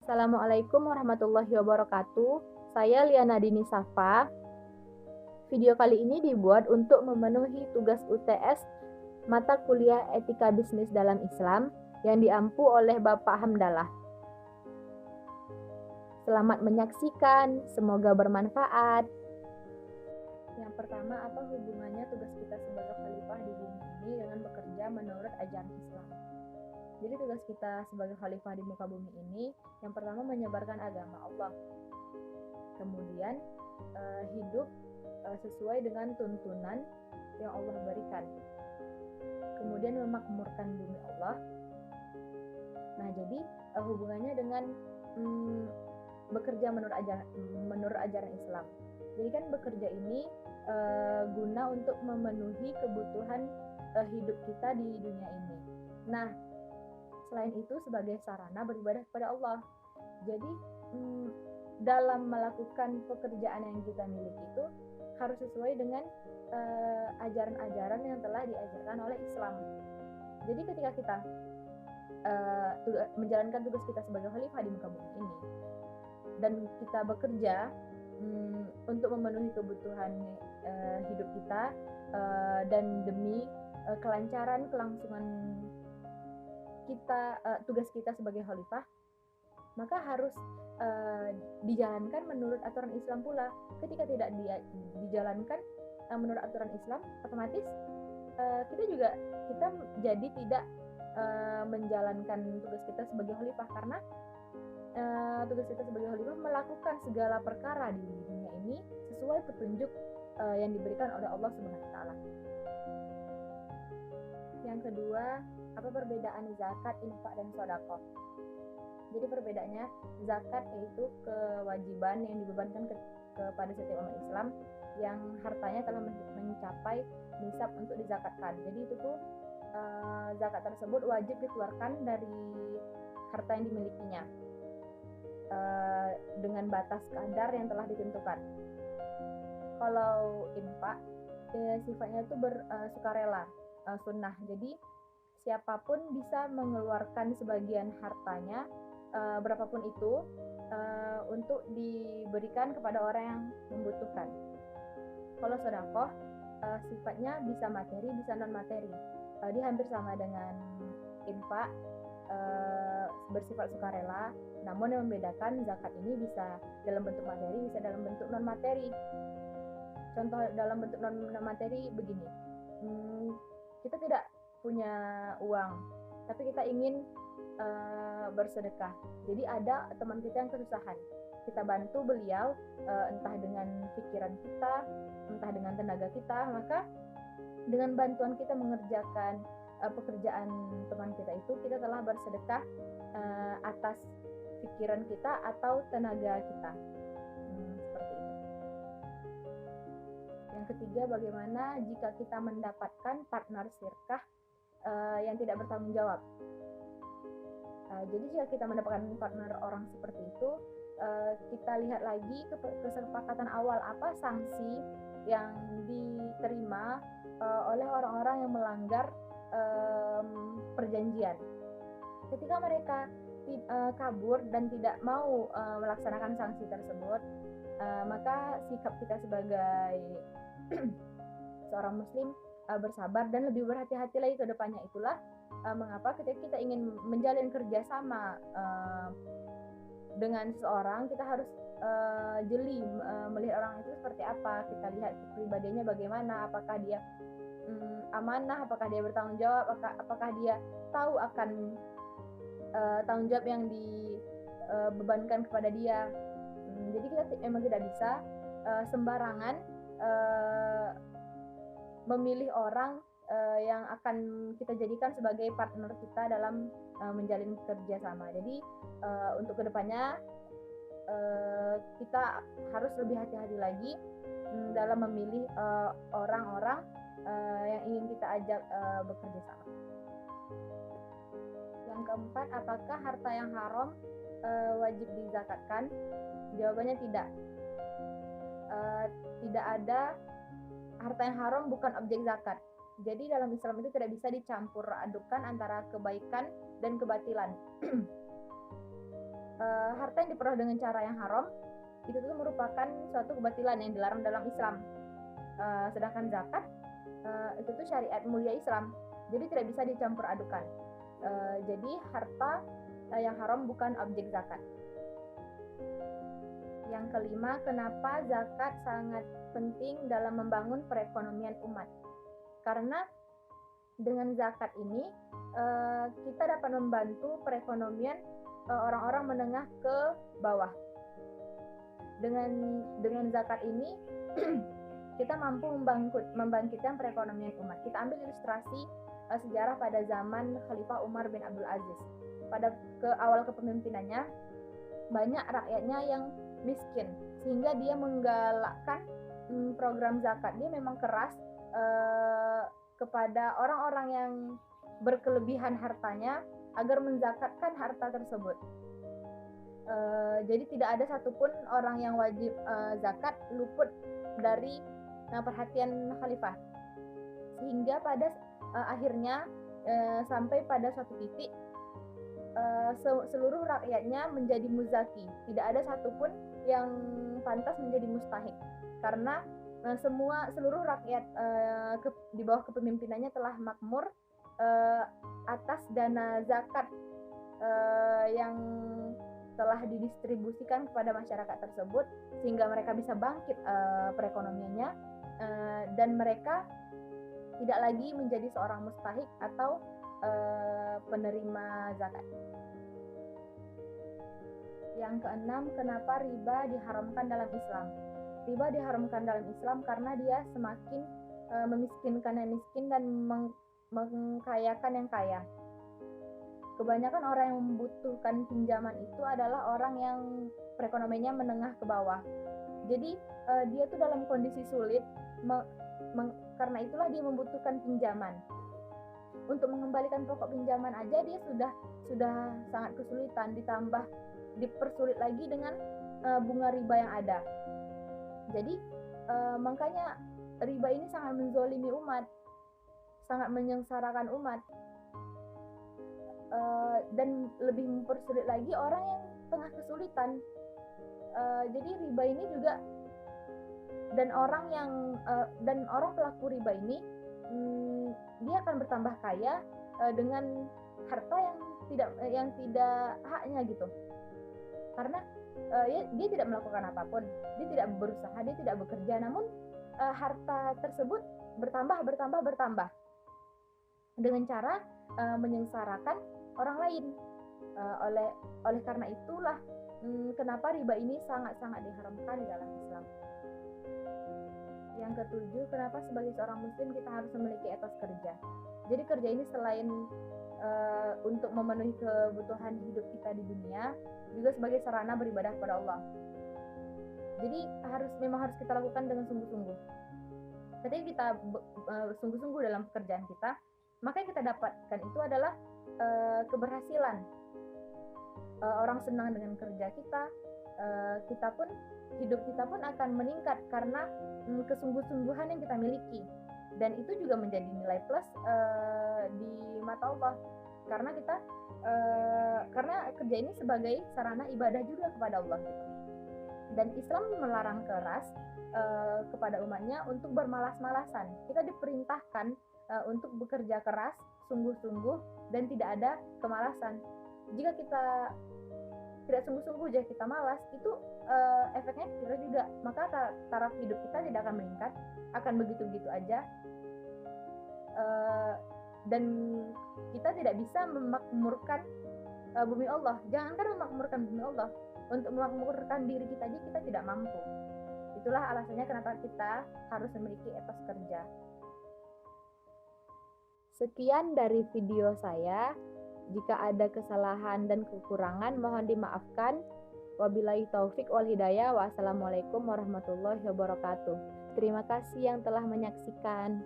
Assalamualaikum warahmatullahi wabarakatuh. Saya Liana Dini Safa. Video kali ini dibuat untuk memenuhi tugas UTS mata kuliah Etika Bisnis dalam Islam yang diampu oleh Bapak Hamdallah. Selamat menyaksikan, semoga bermanfaat. Yang pertama, apa hubungannya tugas kita sebagai khalifah di bumi ini dengan bekerja menurut ajaran Islam? Jadi tugas kita sebagai khalifah di muka bumi ini yang pertama menyebarkan agama Allah. Kemudian hidup sesuai dengan tuntunan yang Allah berikan. Kemudian memakmurkan bumi Allah. Nah, jadi hubungannya dengan bekerja menurut ajaran Islam. Jadi kan bekerja ini guna untuk memenuhi kebutuhan hidup kita di dunia ini. Nah, selain itu sebagai sarana beribadah kepada Allah. Jadi dalam melakukan pekerjaan yang kita miliki itu harus sesuai dengan ajaran-ajaran yang telah diajarkan oleh Islam. Jadi ketika kita menjalankan tugas kita sebagai khalifah di muka bumi ini dan kita bekerja untuk memenuhi kebutuhan hidup kita dan demi kelancaran kelangsungan kita tugas kita sebagai khalifah, maka harus dijalankan menurut aturan Islam pula. Ketika tidak dijalankan menurut aturan Islam, otomatis kita jadi tidak menjalankan tugas kita sebagai khalifah, karena tugas kita sebagai khalifah melakukan segala perkara di dunia ini sesuai petunjuk yang diberikan oleh Allah Subhanahu wa taala. Yang kedua, apa perbedaan zakat, infak, dan sedekah? Jadi perbedaannya, zakat yaitu kewajiban yang dibebankan kepada setiap umat Islam yang hartanya telah mencapai nisab untuk dizakatkan. Jadi itu tuh zakat tersebut wajib dikeluarkan dari harta yang dimilikinya dengan batas kadar yang telah ditentukan. Kalau infak sifatnya itu sukarela, sunnah. Jadi siapapun bisa mengeluarkan sebagian hartanya berapapun itu untuk diberikan kepada orang yang membutuhkan. Kalau sedekah sifatnya bisa materi, bisa non materi. Dia hampir sama dengan infak, bersifat sukarela. Namun yang membedakan, zakat ini bisa dalam bentuk materi, bisa dalam bentuk non materi. Contoh dalam bentuk non materi begini. Kita tidak punya uang, tapi kita ingin bersedekah. Jadi ada teman kita yang kesusahan, kita bantu beliau, entah dengan pikiran kita, entah dengan tenaga kita. Maka dengan bantuan kita mengerjakan pekerjaan teman kita itu, kita telah bersedekah atas pikiran kita atau tenaga kita. Seperti itu. Yang ketiga, bagaimana jika kita mendapatkan partner syirkah yang tidak bertanggung jawab? Jadi jika kita mendapatkan partner orang seperti itu, kita lihat lagi kesepakatan awal, apa sanksi yang diterima oleh orang-orang yang melanggar perjanjian. Ketika mereka kabur dan tidak mau melaksanakan sanksi tersebut, maka sikap kita sebagai seorang muslim bersabar dan lebih berhati-hati lagi ke depannya. Itulah mengapa ketika kita ingin menjalin kerjasama dengan seseorang, kita harus jeli melihat orang itu seperti apa. Kita lihat kepribadiannya bagaimana, apakah dia amanah, apakah dia bertanggung jawab, apakah dia tahu akan tanggung jawab yang dibebankan kepada dia. Jadi kita memang tidak bisa sembarangan memilih orang yang akan kita jadikan sebagai partner kita dalam menjalin kerjasama. Jadi untuk kedepannya kita harus lebih hati-hati lagi dalam memilih orang-orang yang ingin kita ajak bekerja sama. Yang keempat, apakah harta yang haram wajib dizakatkan? Jawabannya tidak. Tidak ada harta yang haram bukan objek zakat. Jadi dalam Islam itu tidak bisa dicampur adukan antara kebaikan dan kebatilan. harta yang diperoleh dengan cara yang haram itu tuh merupakan suatu kebatilan yang dilarang dalam Islam. Sedangkan zakat itu tuh syariat mulia Islam, jadi tidak bisa dicampur adukan. Jadi harta yang haram bukan objek zakat. Yang kelima, kenapa zakat sangat penting dalam membangun perekonomian umat? Karena dengan zakat ini kita dapat membantu perekonomian orang-orang menengah ke bawah. Dengan zakat ini kita mampu membangkitkan perekonomian umat. Kita ambil ilustrasi sejarah pada zaman Khalifah Umar bin Abdul Aziz. Pada awal kepemimpinannya, banyak rakyatnya yang miskin, sehingga dia menggalakkan program zakat. Dia memang keras kepada orang-orang yang berkelebihan hartanya agar menzakatkan harta tersebut. Jadi tidak ada satupun orang yang wajib zakat luput dari perhatian khalifah, sehingga pada akhirnya sampai pada suatu titik seluruh rakyatnya menjadi muzaki. Tidak ada satupun yang pantas menjadi mustahik, karena seluruh rakyat di bawah kepemimpinannya telah makmur atas dana zakat yang telah didistribusikan kepada masyarakat tersebut, sehingga mereka bisa bangkit perekonomiannya, dan mereka tidak lagi menjadi seorang mustahik atau penerima zakat. Yang keenam, kenapa riba diharamkan dalam Islam? Riba diharamkan dalam Islam karena dia semakin memiskinkan yang miskin dan mengkayakan yang kaya. Kebanyakan orang yang membutuhkan pinjaman itu adalah orang yang perekonomiannya menengah ke bawah. Jadi dia tuh dalam kondisi sulit, karena itulah dia membutuhkan pinjaman. Untuk mengembalikan pokok pinjaman aja dia sudah sangat kesulitan, ditambah dipersulit lagi dengan bunga riba yang ada. Jadi makanya riba ini sangat menzolimi umat, sangat menyengsarakan umat, dan lebih mempersulit lagi orang yang tengah kesulitan. Jadi riba ini juga, dan orang pelaku riba ini dia akan bertambah kaya dengan harta yang tidak haknya gitu. Karena dia tidak melakukan apapun, dia tidak berusaha, dia tidak bekerja, namun harta tersebut bertambah dengan cara menyengsarakan orang lain. Oleh karena itulah kenapa riba ini sangat-sangat diharamkan di dalam Islam. Yang ketujuh, kenapa sebagai seorang muslim kita harus memiliki etos kerja. Jadi kerja ini selain untuk memenuhi kebutuhan hidup kita di dunia, juga sebagai sarana beribadah kepada Allah. Jadi memang harus kita lakukan dengan sungguh-sungguh. Ketika kita sungguh-sungguh dalam pekerjaan kita, maka yang kita dapatkan itu adalah keberhasilan. Orang senang dengan kerja kita, hidup kita pun akan meningkat karena kesungguh-sungguhan yang kita miliki. Dan itu juga menjadi nilai plus di mata Allah, karena karena kerja ini sebagai sarana ibadah juga kepada Allah gitu. Dan Islam melarang keras kepada umatnya untuk bermalas-malasan. Kita diperintahkan untuk bekerja keras, sungguh-sungguh, dan tidak ada kemalasan. Jika kita tidak sungguh-sungguh, jika kita malas, itu efeknya kira juga, maka taraf hidup kita tidak akan meningkat, akan begitu-begitu aja. Dan kita tidak bisa memakmurkan bumi Allah. Jangankan memakmurkan bumi Allah, untuk memakmurkan diri kita aja kita tidak mampu. Itulah alasannya kenapa kita harus memiliki etos kerja. Sekian dari video saya. Jika ada kesalahan dan kekurangan mohon dimaafkan. Wabillahi taufik wal hidayah. Wassalamualaikum warahmatullahi wabarakatuh. Terima kasih yang telah menyaksikan.